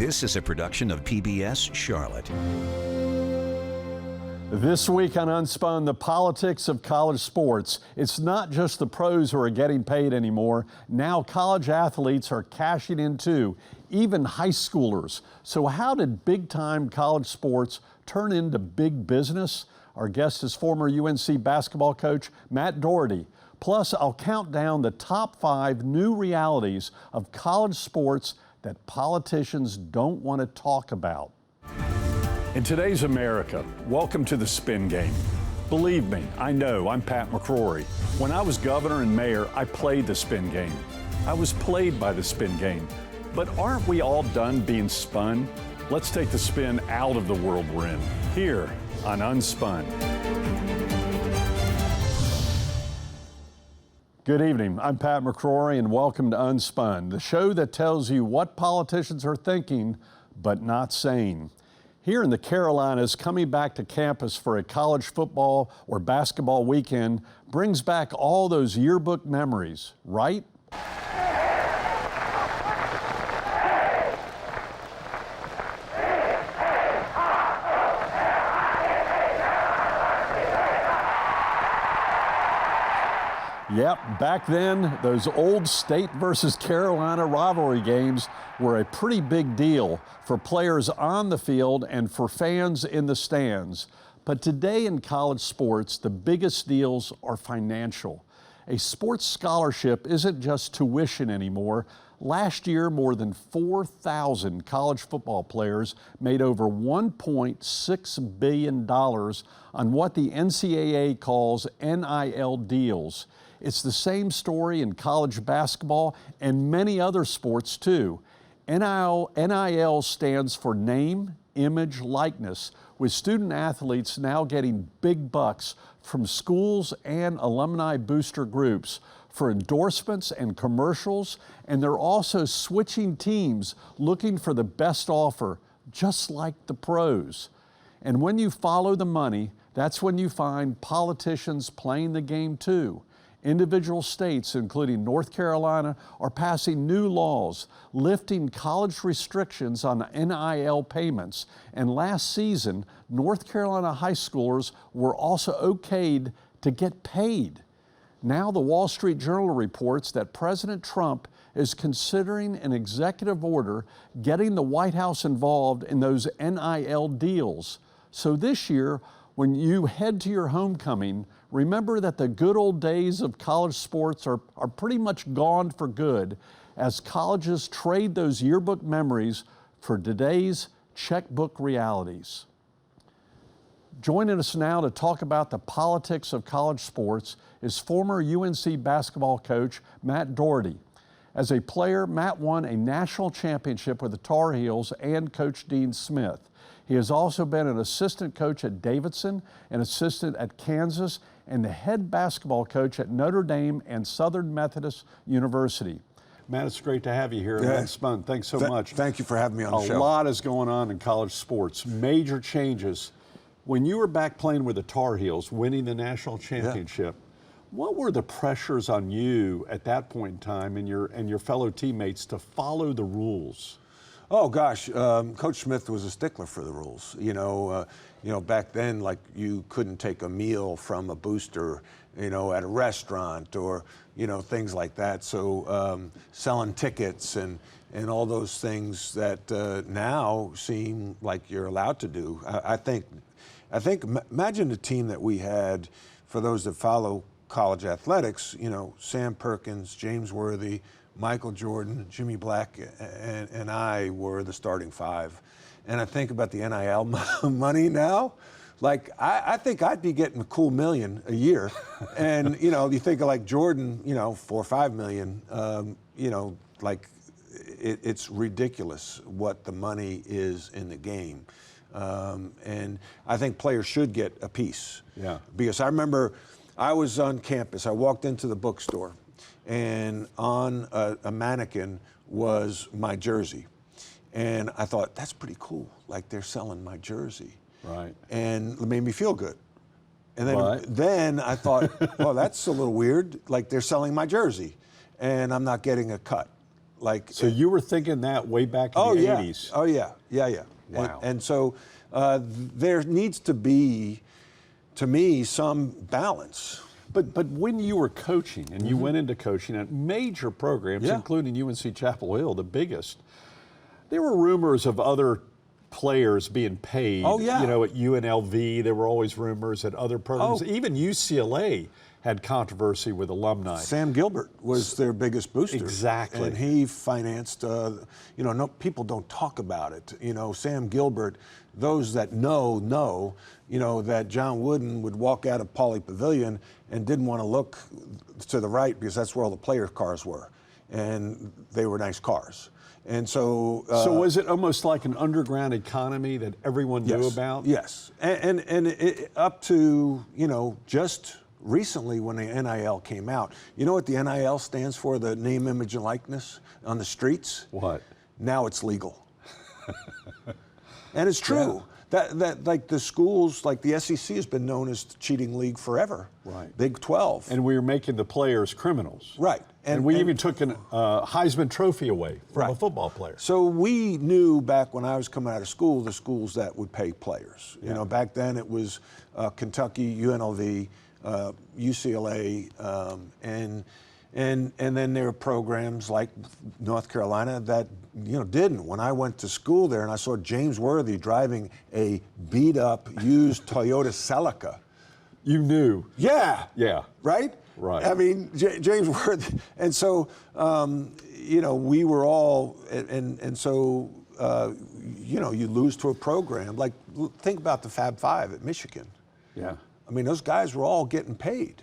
This is a production of PBS Charlotte. This week on Unspun, the politics of college sports. It's not just the pros who are getting paid anymore. Now college athletes are cashing in too, even high schoolers. So how did big-time college sports turn into big business? Our guest is former UNC basketball coach Matt Doherty. Plus, I'll count down the top 5 new realities of college sports that politicians don't want to talk about. In today's America, welcome to the spin game. Believe me, I know, I'm Pat McCrory. When I was governor and mayor, I played the spin game. I was played by the spin game. But aren't we all done being spun? Let's take the spin out of the world we're in, here on Unspun. Good evening, I'm Pat McCrory and welcome to Unspun, the show that tells you what politicians are thinking but not saying. Here in the Carolinas, coming back to campus for a college football or basketball weekend brings back all those yearbook memories, right? Yep, back then, those old State versus Carolina rivalry games were a pretty big deal for players on the field and for fans in the stands. But today in college sports, the biggest deals are financial. A sports scholarship isn't just tuition anymore. Last year, more than 4,000 college football players made over $1.6 billion on what the NCAA calls NIL deals. It's the same story in college basketball and many other sports too. NIL stands for name, image, likeness, with student athletes now getting big bucks from schools and alumni booster groups for endorsements and commercials, and they're also switching teams looking for the best offer, just like the pros. And when you follow the money, that's when you find politicians playing the game too. Individual states, including North Carolina, are passing new laws lifting college restrictions on NIL payments. And last season, North Carolina high schoolers were also okayed to get paid. Now the Wall Street Journal reports that President Trump is considering an executive order getting the White House involved in those NIL deals. So this year, when you head to your homecoming, remember that the good old days of college sports are pretty much gone for good as colleges trade those yearbook memories for today's checkbook realities. Joining us now to talk about the politics of college sports is former UNC basketball coach Matt Doherty. As a player, Matt won a national championship with the Tar Heels and Coach Dean Smith. He has also been an assistant coach at Davidson, an assistant at Kansas, and the head basketball coach at Notre Dame and Southern Methodist University. Matt, it's great to have you here. Yeah. Unspun. Thanks so much. Thank you for having me on the show. A lot is going on in college sports, major changes. When you were back playing with the Tar Heels, winning the national championship, what were the pressures on you at that point in time and your fellow teammates to follow the rules? Oh gosh, Coach Smith was a stickler for the rules. You know, back then, like you couldn't take a meal from a booster, at a restaurant or things like that. So selling tickets and all those things that now seem like you're allowed to do. I think. Imagine the team that we had. For those that follow college athletics, Sam Perkins, James Worthy, Michael Jordan, Jimmy Black, and I were the starting 5. And I think about the NIL money now. Like, I think I'd be getting a cool $1 million a year. And, you think of like Jordan, $4 or $5 million, it's ridiculous what the money is in the game. And I think players should get a piece. Yeah. Because I remember I was on campus. I walked into the bookstore, and on a mannequin was my jersey. And I thought, that's pretty cool. Like, they're selling my jersey. Right. And it made me feel good. And then, Right. then I thought, well, that's a little weird. Like, they're selling my jersey, and I'm not getting a cut. Like, So you were thinking that way back in the 80s? Oh, yeah. Yeah. Wow. And so there needs to be, to me, some balance. But when you were coaching, and you went into coaching at major programs, including UNC Chapel Hill, the biggest, there were rumors of other players being paid. Oh, yeah. You know, at UNLV, there were always rumors at other programs. Even UCLA had controversy with alumni. Sam Gilbert was their biggest booster. Exactly. And he financed, you know, no, people don't talk about it. You know, Sam Gilbert, those that know, you know, that John Wooden would walk out of Pauley Pavilion and didn't want to look to the right because that's where all the player cars were. And they were nice cars. And so... so was it almost like an underground economy that everyone knew about? Yes. And it, up to, you know, just recently when the NIL came out, you know what the NIL stands for, the name, image, and likeness on the streets? What? Now it's legal. And it's true. That like the schools, like the SEC has been known as the cheating league forever. Right. Big 12. And we were making the players criminals. Right. And we even took a Heisman Trophy away from a football player. So we knew back when I was coming out of school, the schools that would pay players. You know, back then it was Kentucky, UNLV, UCLA, and then there were programs like North Carolina that, you know, didn't. When I went to school there and I saw James Worthy driving a beat-up, used Toyota Celica. You knew. Yeah. Yeah. Right? Right. I mean, James Worthy. And so, you know, we were all, and so, you know, you lose to a program. Like, think about the Fab Five at Michigan. Yeah. I mean, those guys were all getting paid.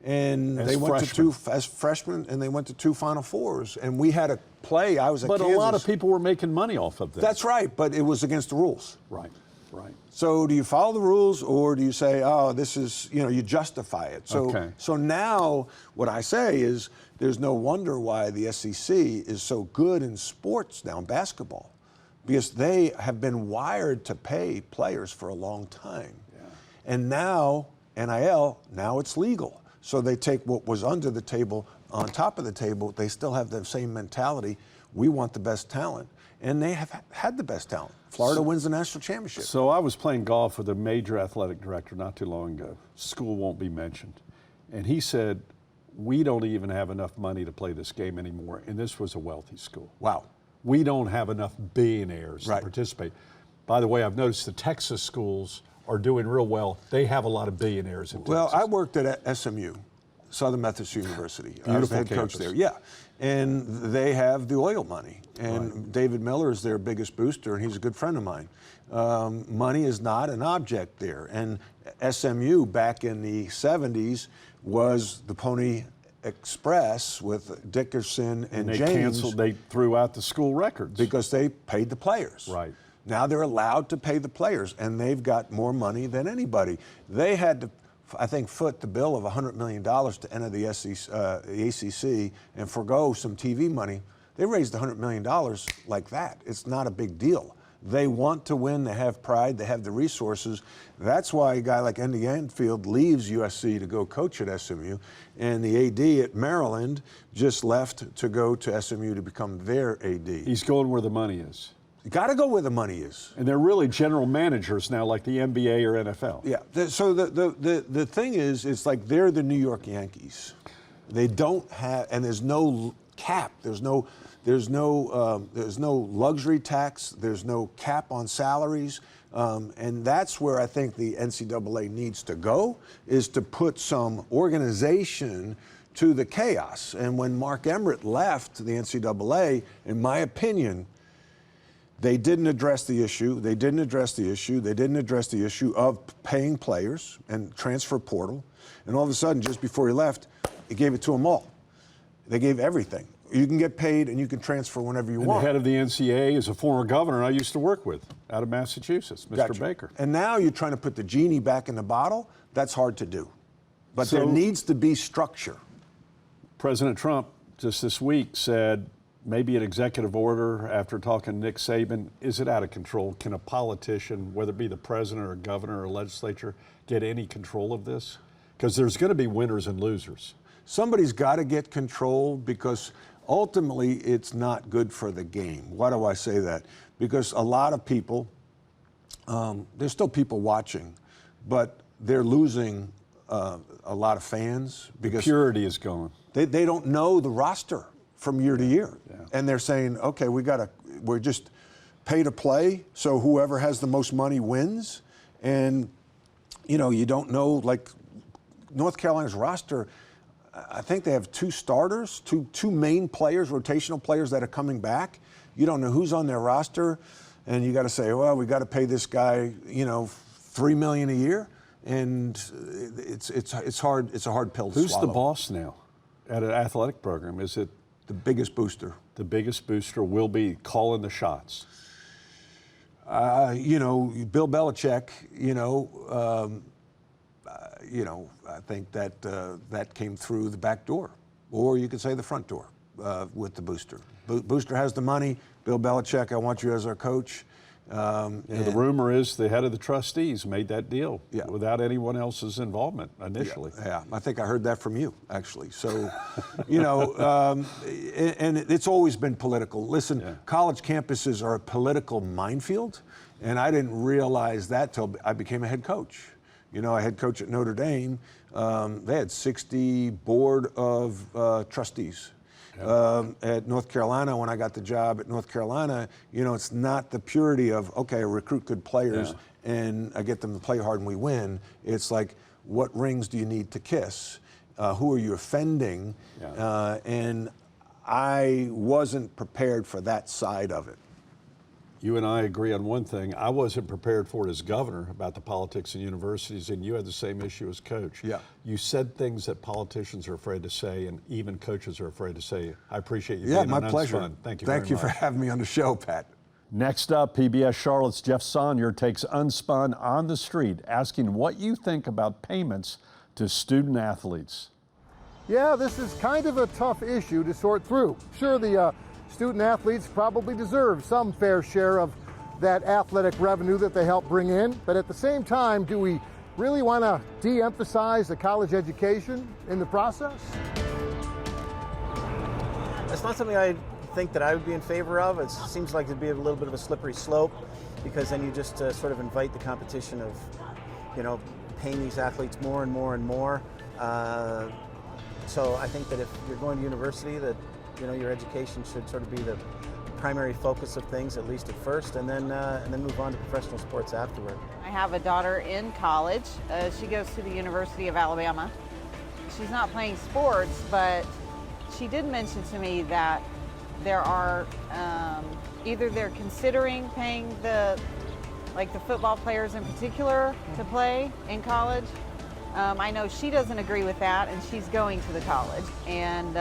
And they went to as freshmen, and they went to 2 Final Fours. And we had a play. I was at Kansas. But a lot of people were making money off of that. That's right, but it was against the rules. Right, right. So do you follow the rules, or do you say, oh, this is, you know, you justify it? So, so now what I say is there's no wonder why the SEC is so good in sports now, in basketball, because they have been wired to pay players for a long time. Yeah. And now, NIL, now it's legal. So they take what was under the table, on top of the table. They still have the same mentality. We want the best talent. And they have had the best talent. Florida wins the national championship. So I was playing golf with a major athletic director not too long ago. School won't be mentioned. And he said, we don't even have enough money to play this game anymore. And this was a wealthy school. Wow. We don't have enough billionaires to participate. By the way, I've noticed the Texas schools are doing real well. They have a lot of billionaires in Texas. Well, I worked at SMU, Southern Methodist University. I was the head coach there. Yeah. And they have the oil money. And David Miller is their biggest booster, and he's a good friend of mine. Money is not an object there. And SMU back in the 70s was the Pony Express with Dickerson and they James. They threw out the school records. Because they paid the players. Right. Now they're allowed to pay the players, and they've got more money than anybody. They had to, I think, foot the bill of $100 million to enter the ACC and forgo some TV money. They raised $100 million like that. It's not a big deal. They want to win. They have pride. They have the resources. That's why a guy like Andy Enfield leaves USC to go coach at SMU, and the AD at Maryland just left to go to SMU to become their AD. He's going where the money is. You got to go where the money is. And they're really general managers now, like the NBA or NFL. Yeah. So the thing is, it's like they're the New York Yankees. They don't have, and there's no cap. There's no luxury tax. There's no cap on salaries. And that's where I think the NCAA needs to go, is to put some organization to the chaos. And when Mark Emmert left the NCAA, in my opinion, they didn't address the issue. They didn't address the issue. They didn't address the issue of paying players and transfer portal. And all of a sudden, just before he left, he gave it to them all. They gave everything. You can get paid and you can transfer whenever you want. The head of the NCAA is a former governor I used to work with out of Massachusetts, Mr. Baker. And now you're trying to put the genie back in the bottle. That's hard to do. But there needs to be structure. President Trump just this week said, maybe an executive order after talking to Nick Saban, is it out of control? Can a politician, whether it be the president or governor or legislature, get any control of this? Because there's going to be winners and losers. Somebody's got to get control, because ultimately it's not good for the game. Why do I say that? Because a lot of people, there's still people watching, but they're losing a lot of fans because purity is gone. They don't know the roster from year to year, and they're saying, okay, we're just pay to play, so whoever has the most money wins, and you don't know, like North Carolina's roster. I think they have 2 starters, two main players, rotational players that are coming back. You don't know who's on their roster, and you got to say, well, we got to pay this guy, $3 million a year, and it's hard. It's a hard pill to swallow. Who's the boss now at an athletic program? Is it the biggest booster? The biggest booster will be calling the shots. Bill Belichick. I think that came through the back door, or you could say the front door with the booster. Booster has the money. Bill Belichick, I want you as our coach. The rumor is the head of the trustees made that deal without anyone else's involvement initially. Yeah, I think I heard that from you, actually. So, and it's always been political. Listen, college campuses are a political minefield, and I didn't realize that till I became a head coach. I head coach at Notre Dame. They had 60 board of trustees. At North Carolina, when I got the job at North Carolina, it's not the purity of, okay, I recruit good players and I get them to play hard and we win. It's like, what rings do you need to kiss? Who are you offending? And I wasn't prepared for that side of it. You and I agree on one thing. I wasn't prepared for it as governor about the politics in universities, and you had the same issue as coach. You said things that politicians are afraid to say, and even coaches are afraid to say. I appreciate you being on Unspun. My pleasure. Thank you very much. Thank you for having me on the show, Pat. Next up, PBS Charlotte's Jeff Sonnier takes Unspun on the street, asking what you think about payments to student athletes. Yeah, this is kind of a tough issue to sort through. Sure, the student athletes probably deserve some fair share of that athletic revenue that they help bring in. But at the same time, do we really want to de-emphasize the college education in the process? It's not something I think that I would be in favor of. It seems like it'd be a little bit of a slippery slope, because then you just sort of invite the competition of, paying these athletes more and more and more. So I think that if you're going to university, that your education should sort of be the primary focus of things, at least at first, and then move on to professional sports afterward. I have a daughter in college. She goes to the University of Alabama. She's not playing sports, but she did mention to me that there are either they're considering paying the football players in particular to play in college. I know she doesn't agree with that, and she's going to the college. And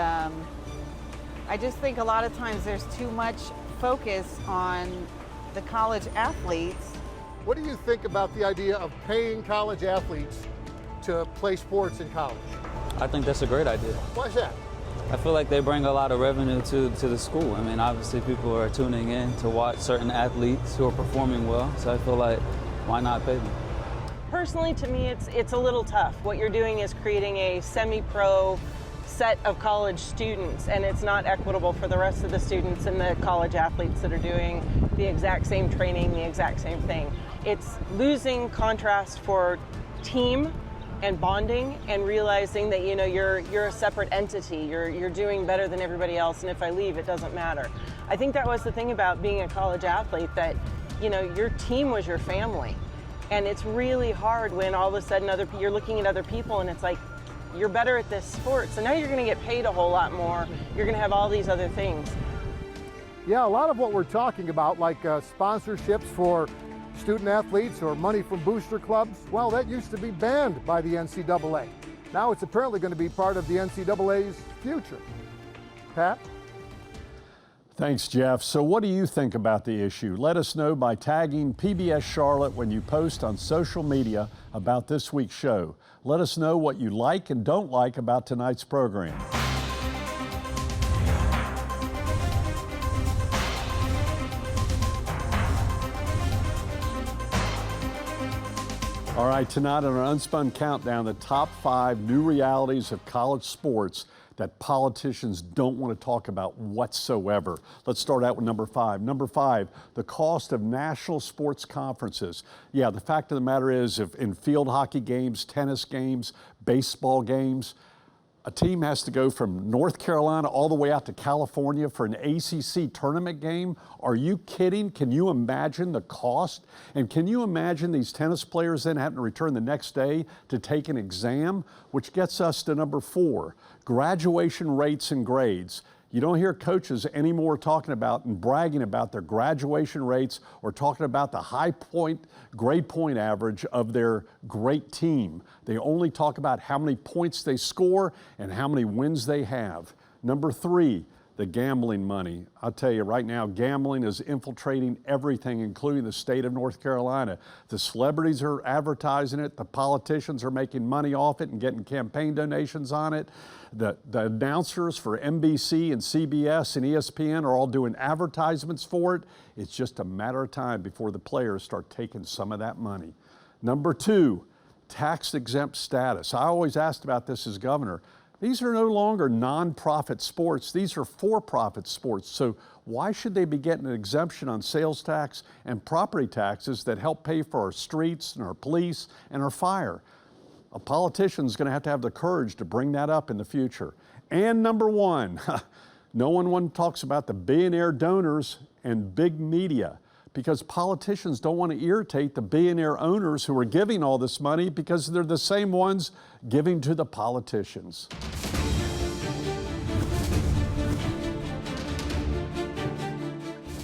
I just think a lot of times there's too much focus on the college athletes. What do you think about the idea of paying college athletes to play sports in college? I think that's a great idea. Why is that? I feel like they bring a lot of revenue to the school. I mean, obviously people are tuning in to watch certain athletes who are performing well, so I feel like, why not pay them? Personally, to me, it's a little tough. What you're doing is creating a semi-pro set of college students, and it's not equitable for the rest of the students and the college athletes that are doing the exact same training, the exact same thing. It's losing contrast for team and bonding, and realizing that you're a separate entity. You're doing better than everybody else, and if I leave, it doesn't matter. I think that was the thing about being a college athlete, that your team was your family, and it's really hard when all of a sudden you're looking at other people, and it's like, you're better at this sport, so now you're going to get paid a whole lot more. You're going to have all these other things. Yeah, a lot of what we're talking about, like sponsorships for student athletes or money from booster clubs, well, that used to be banned by the NCAA. Now it's apparently going to be part of the NCAA's future. Pat? Thanks, Jeff. So what do you think about the issue? Let us know by tagging PBS Charlotte when you post on social media about this week's show. Let us know what you like and don't like about tonight's program. All right, tonight on our Unspun Countdown, the top 5 new realities of college sports. that politicians don't want to talk about whatsoever. Let's start out with number 5. Number 5, the cost of national sports conferences. Yeah, the fact of the matter is, if in field hockey games, tennis games, baseball games, a team has to go from North Carolina all the way out to California for an ACC tournament game. Are you kidding? Can you imagine the cost? And can you imagine these tennis players then having to return the next day to take an exam? Which gets us to number 4, graduation rates and grades. You don't hear coaches anymore talking about and bragging about their graduation rates or talking about the high point, grade point average of their great team. They only talk about how many points they score and how many wins they have. Number 3, the gambling money. I'll tell you right now, gambling is infiltrating everything, including the state of North Carolina. The celebrities are advertising it. The politicians are making money off it and getting campaign donations on it. The announcers for NBC and CBS and ESPN are all doing advertisements for it. It's just a matter of time before the players start taking some of that money. Number 2, tax-exempt status. I always asked about this as governor. These are no longer nonprofit sports. These are for-profit sports. So why should they be getting an exemption on sales tax and property taxes that help pay for our streets and our police and our fire? A politician's going to have the courage to bring that up in the future. And number 1, no one talks about the billionaire donors and big media, because politicians don't want to irritate the billionaire owners who are giving all this money, because they're the same ones giving to the politicians.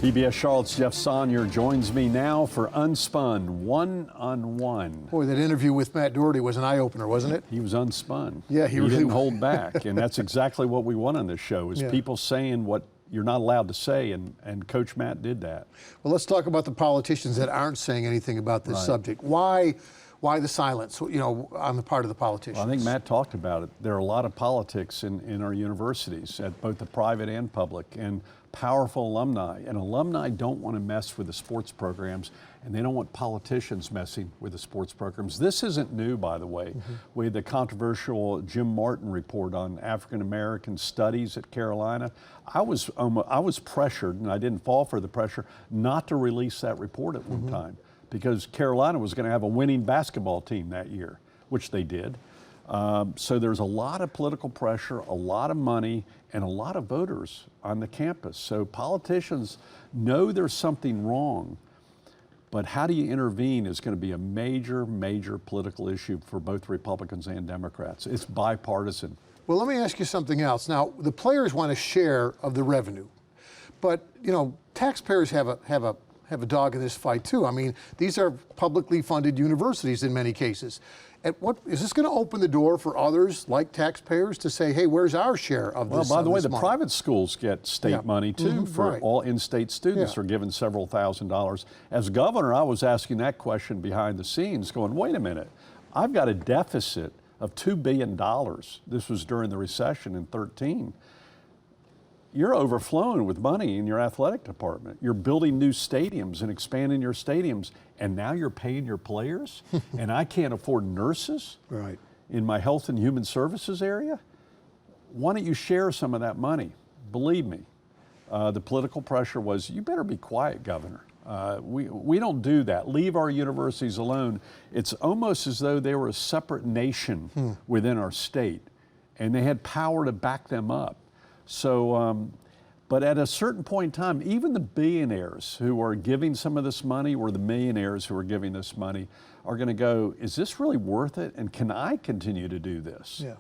PBS Charlotte's Jeff Sonnier joins me now for Unspun, one-on-one. Boy, that interview with Matt Doherty was an eye-opener, wasn't it? He was unspun. Yeah, he really didn't hold back, and that's exactly what we want on this show, is people saying what you're not allowed to say, and Coach Matt did that. Well, let's talk about the politicians that aren't saying anything about this subject. Why the silence, on the part of the politicians? Well, I think Matt talked about it. There are a lot of politics in our universities, at both the private and public, and powerful alumni. And alumni don't want to mess with the sports programs, and they don't want politicians messing with the sports programs. This isn't new, by the way. We had the controversial Jim Martin report on African American studies at Carolina. I was pressured, and I didn't fall for the pressure, not to release that report at one time, because Carolina was going to have a winning basketball team that year, which they did. So there's a lot of political pressure, a lot of money, and a lot of voters on the campus. So politicians know there's something wrong, but how do you intervene is going to be a major, major political issue for both Republicans and Democrats. It's bipartisan. Well, let me ask you something else. Now, the players want a share of the revenue, but taxpayers have a dog in this fight too. I mean, these are publicly funded universities in many cases. Is this going to open the door for others like taxpayers to say, hey, where's our share of this? Well, by the way, the money? Private schools get state money too, for all in-state students are given several $1,000s. As governor, I was asking that question behind the scenes, going, wait a minute, I've got a deficit of $2 billion. This was during the recession in 2013. You're overflowing with money in your athletic department. You're building new stadiums and expanding your stadiums, and now you're paying your players, and I can't afford nurses in my health and human services area? Why don't you share some of that money? Believe me, the political pressure was, you better be quiet, Governor. We don't do that. Leave our universities alone. It's almost as though they were a separate nation within our state, and they had power to back them up. So, but at a certain point in time, even the billionaires who are giving some of this money, or the millionaires who are giving this money, are going to go, is this really worth it? And can I continue to do this? Yeah.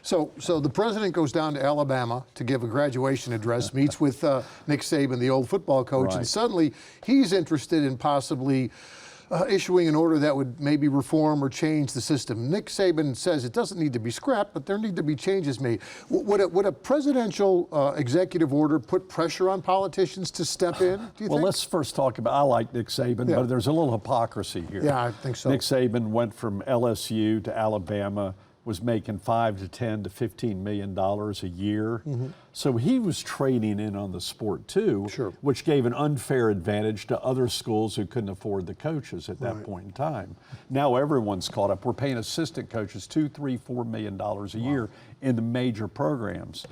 So the president goes down to Alabama to give a graduation address, meets with Nick Saban, the old football coach, and suddenly he's interested in possibly issuing an order that would maybe reform or change the system. Nick Saban says it doesn't need to be scrapped, but there need to be changes made. Would a presidential executive order put pressure on politicians to step in, do you think? Well, let's first talk about, I like Nick Saban, but there's a little hypocrisy here. Yeah, I think so. Nick Saban went from LSU to Alabama was making $5 to $10 to $15 million a year. So he was trading in on the sport too, which gave an unfair advantage to other schools who couldn't afford the coaches at that point in time. Now everyone's caught up. We're paying assistant coaches $2, $3, $4 million a year in the major programs.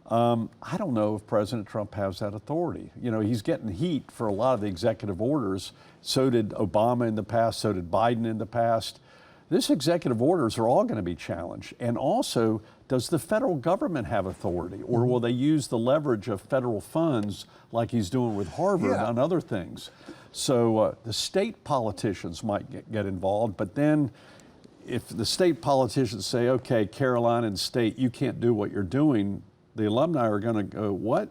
I don't know if President Trump has that authority. You know, he's getting heat for a lot of the executive orders. So did Obama in the past, so did Biden in the past. This executive orders are all going to be challenged. And also, does the federal government have authority, or will they use the leverage of federal funds like he's doing with Harvard on other things? So the state politicians might get involved, but then if the state politicians say, okay, Carolina and state, you can't do what you're doing, the alumni are going to go, what?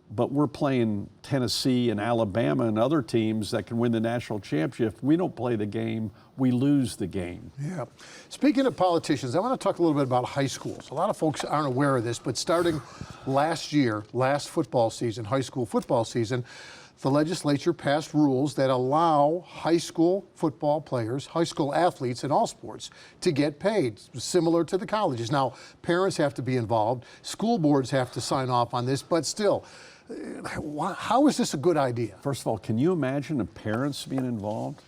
But we're playing Tennessee and Alabama and other teams that can win the national championship. If we don't play the game, we lose the game. Yeah. Speaking of politicians, I want to talk a little bit about high schools. A lot of folks aren't aware of this, but starting last year, last football season, high school football season, the legislature passed rules that allow high school football players, high school athletes in all sports, to get paid, similar to the colleges. Now, parents have to be involved, school boards have to sign off on this, but still, how is this a good idea? First of all, can you imagine the parents being involved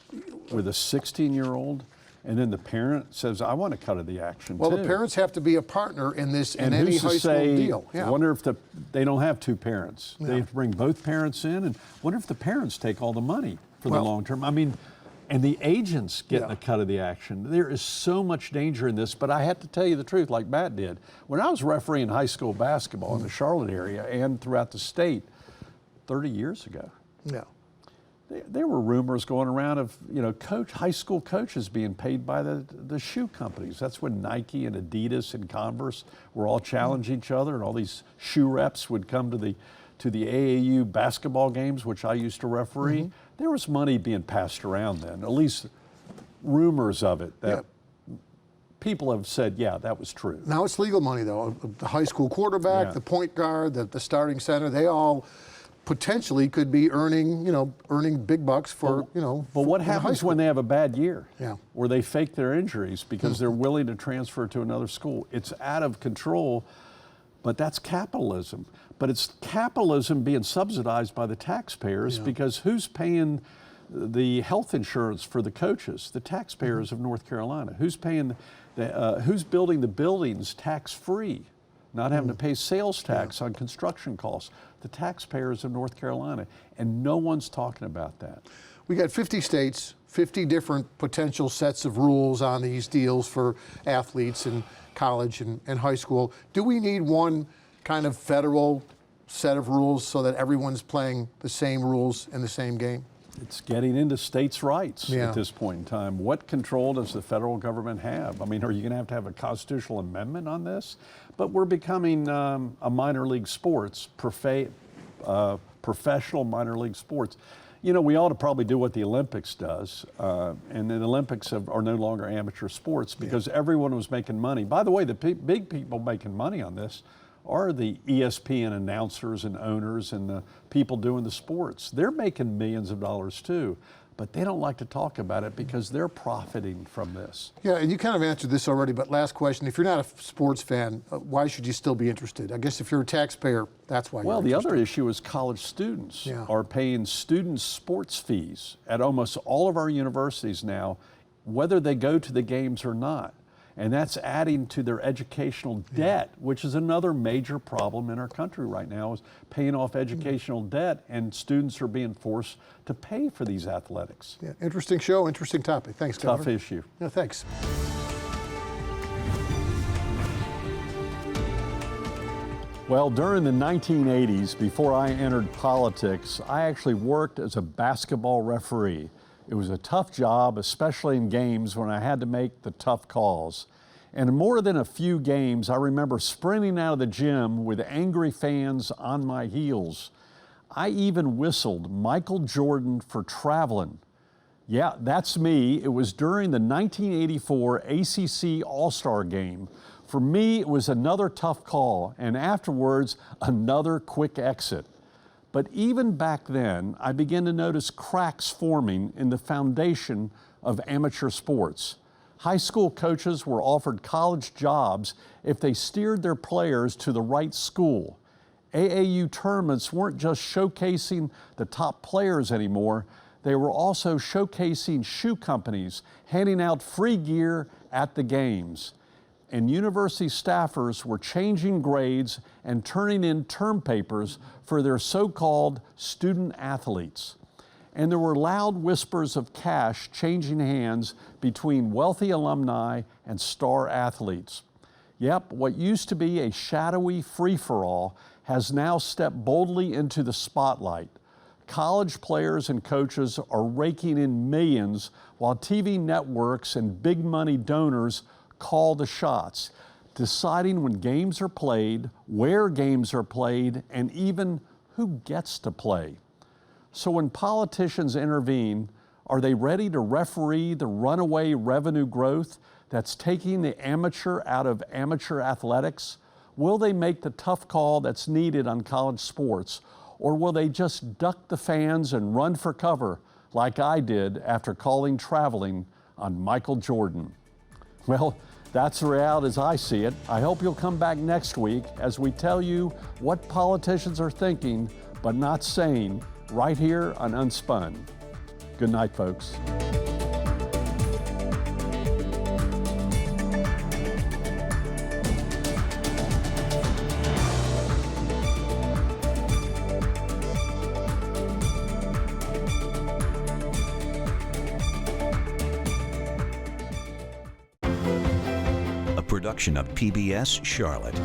with a 16-year-old? And then the parent says, I want to cut of the action, well, too. the parents have to be a partner in this, and in any who's high to school say, deal. I wonder if they don't have two parents. Yeah. They have to bring both parents in, and wonder if the parents take all the money for the long term. I mean, and the agents getting a cut of the action. There is so much danger in this, but I have to tell you the truth, like Matt did. When I was refereeing high school basketball in the Charlotte area and throughout the state 30 years ago, there were rumors going around of, you know, high school coaches being paid by the shoe companies. That's when Nike and Adidas and Converse were all challenging each other, and all these shoe reps would come to the AAU basketball games, which I used to referee. There was money being passed around then, at least rumors of it that people have said, yeah, that was true. Now it's legal money, though. The high school quarterback, the point guard, the starting center, they all potentially could be earning big bucks for, But what happens when they have a bad year? Yeah. Or they fake their injuries because they're willing to transfer to another school? It's out of control, but that's capitalism. But it's capitalism being subsidized by the taxpayers because who's paying the health insurance for the coaches? The taxpayers of North Carolina. Who's paying, who's building the buildings tax-free? Not having to pay sales tax on construction costs. The taxpayers of North Carolina, and no one's talking about that. We got 50 states, 50 different potential sets of rules on these deals for athletes in college and high school. Do we need one kind of federal set of rules so that everyone's playing the same rules in the same game? It's getting into states' rights at this point in time. What control does the federal government have? I mean, are you going to have a constitutional amendment on this? But we're becoming a minor league sports, professional minor league sports. You know, we ought to probably do what the Olympics does, and the Olympics are no longer amateur sports because everyone was making money. By the way, the big people making money on this are the ESPN announcers and owners and the people doing the sports. They're making millions of dollars too, but they don't like to talk about it because they're profiting from this. Yeah, and you kind of answered this already, but last question. If you're not a sports fan, why should you still be interested? I guess if you're a taxpayer, that's why you're interested. Well, the other issue is college students are paying student sports fees at almost all of our universities now, whether they go to the games or not. And that's adding to their educational debt, which is another major problem in our country right now, is paying off educational debt, and students are being forced to pay for these athletics. Yeah, interesting show, interesting topic. Thanks, Governor. Tough issue. Yeah, thanks. Well, during the 1980s, before I entered politics, I actually worked as a basketball referee. It was a tough job, especially in games when I had to make the tough calls. And in more than a few games, I remember sprinting out of the gym with angry fans on my heels. I even whistled Michael Jordan for traveling. Yeah, that's me. It was during the 1984 ACC All-Star Game. For me, it was another tough call, and afterwards, another quick exit. But even back then, I began to notice cracks forming in the foundation of amateur sports. High school coaches were offered college jobs if they steered their players to the right school. AAU tournaments weren't just showcasing the top players anymore, they were also showcasing shoe companies handing out free gear at the games. And university staffers were changing grades and turning in term papers for their so-called student athletes. And there were loud whispers of cash changing hands between wealthy alumni and star athletes. Yep, what used to be a shadowy free-for-all has now stepped boldly into the spotlight. College players and coaches are raking in millions while TV networks and big money donors call the shots, deciding when games are played, where games are played, and even who gets to play. So when politicians intervene, are they ready to referee the runaway revenue growth that's taking the amateur out of amateur athletics? Will they make the tough call that's needed on college sports, or will they just duck the fans and run for cover like I did after calling traveling on Michael Jordan? Well, that's the reality as I see it. I hope you'll come back next week as we tell you what politicians are thinking but not saying right here on Unspun. Good night, folks. A production of PBS Charlotte.